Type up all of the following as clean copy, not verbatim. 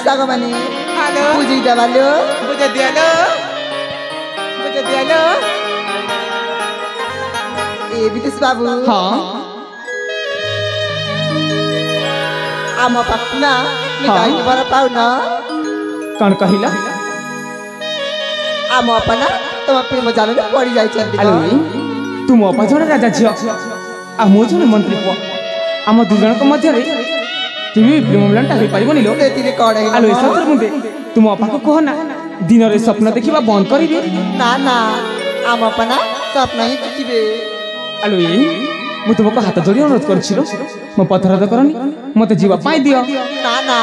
सागमानी hello बुझी दबालो बुझे दियालो ए विदेश बाबू हाँ आम पाकुना मिठाई बर पाउना कौन कहिला आम अपना तुम प्रेम जाल पड़ी जाई हेलो तुम अपा जड़े राजा झील आ मो जड़े मंत्री पुआ आम दु जन मध्य तुम प्रेम मिलन हो पार लो एतिरे कड़े आलो सतर मुदे तुम अपा को कह ना दिन रे स्वप्न देखा बंद करेंगे ना ना आम अपना स्वप्न ही देखिबे आलो मु तुमको हाथ जोड़ी अनुरोध कर मो पथरद करनी मत जीवा पाई दियो ना ना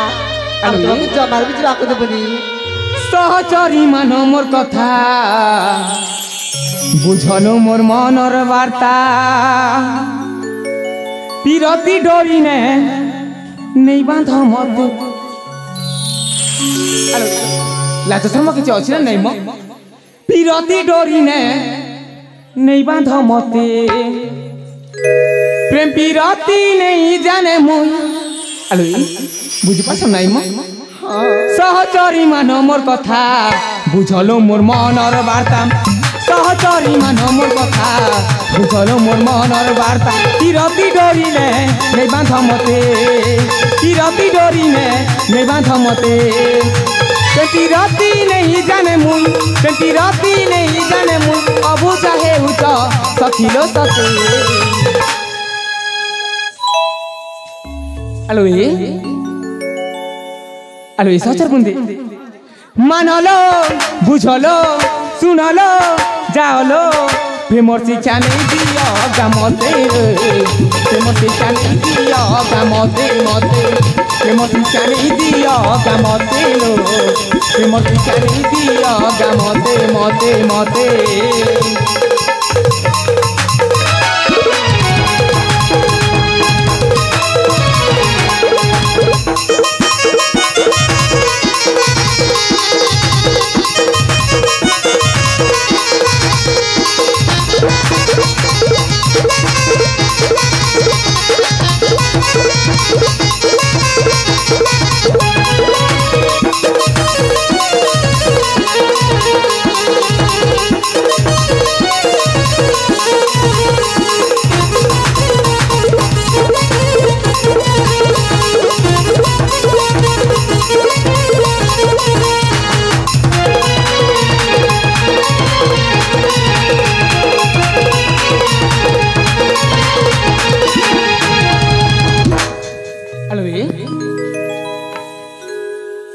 आलो जमार भी जीवा को देबनी सहचरी मान मोर कथा बुझलो मोर मनर वार्ता पिरती डोरी ने नहीं बांध मत लाज शर्मा किसी अच्छी ना नहीं मो पिरती डोरी ने नहीं बांध मते प्रेम पिरती नहीं जाने मुई आलो बुझी पास नहीं मो सहचरी मान मोर कथा बुझलो मोर मनर वार्ता सहचरी मान मोर कथा बुझलो मोर मनर वार्ता तिरती डोरी ने नहीं बांध मते तिरती डोरी ने नहीं बांध मते तिरती नहीं जाने मुई तिरती नहीं जाने मुई अबू चाहे उच सखिलो सके हेलो आलो सहचर बुंदे मानलो बुझलो सुनलो जाओलो प्रेमर शिक्षा नहीं दिया गामते प्रेमर शिक्षा नहीं दिया गामते मते प्रेमर शिक्षा नहीं दिया गामते लो प्रेमर शिक्षा नहीं दिया गामते मते मते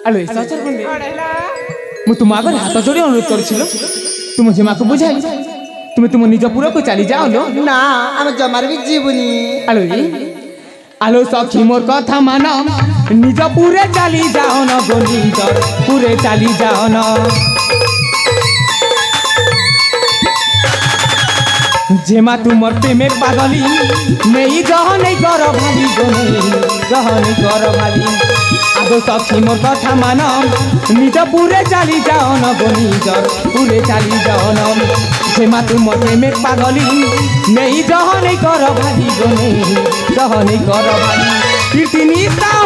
आलो सहचर बुंदे मु तुम आगे हाथ जोड़ी अनुरोध कर तुम जेमा को बुझाई तुम्हें तुम निज पुरा को चली जाओ लो ना आम जमार भी जीवनी आलो आलो सखी मोर कथा मान निज पुरे चली जाओ न गो निज पुरे चली जाओ न जेमा तुमर प्रेमे पागली नहीं जह नहीं कर भाली गो जह नहीं कर भाली आगो सखी मोर कथा मान निज पुरे चली जाओ न गो निज पुरे चली जाओ न जेमा तुमर प्रेमे पागली नहीं जह नहीं कर भाली गो जह नहीं कर भाली पिटिनी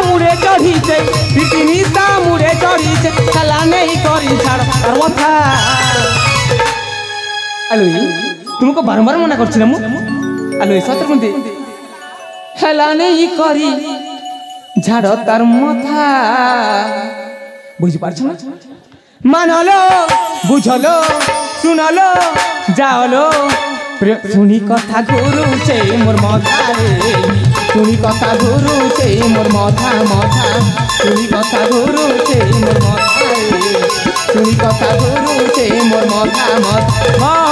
मुड़े चढ़ी से पिटिनी मुड़े चढ़ी से चला नहीं करी छाड़ था आलो तुमको बारंबार मना कर आलो सतर मुझे हेला नहीं करी झाड़ तार मथा बुझी पार मानलो बुझलो सुनलो जाओलो सुनी कथा गुरु से मोर मथा रे सुनी कथा गुरु से मोर मथा मथा सुनी कथा गुरु से मोर मथा रे सुनी कथा गुरु से मोर मथा मथा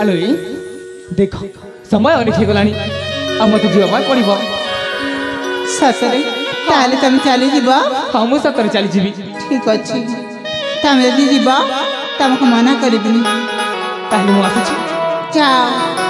ଆଲୋ ଦେଖ ସମୟ ଅନେକ ହେଇଗଲାଣି ଆଉ ମତେ ଯିବା ପାଇଁ ପଡ଼ିବ। ସତରେ ତାହେଲେ ତମେ ଚାଲିଯିବ? ହଁ ମୁଁ ସତରେ ଚାଲିଯିବି। ଠିକ ଅଛି, ତମେ ଯଦି ଯିବ ତମକୁ ମନା କରିବିନି। ତାହେଲେ ମୁଁ ଆସୁଛି। ଯାଅ।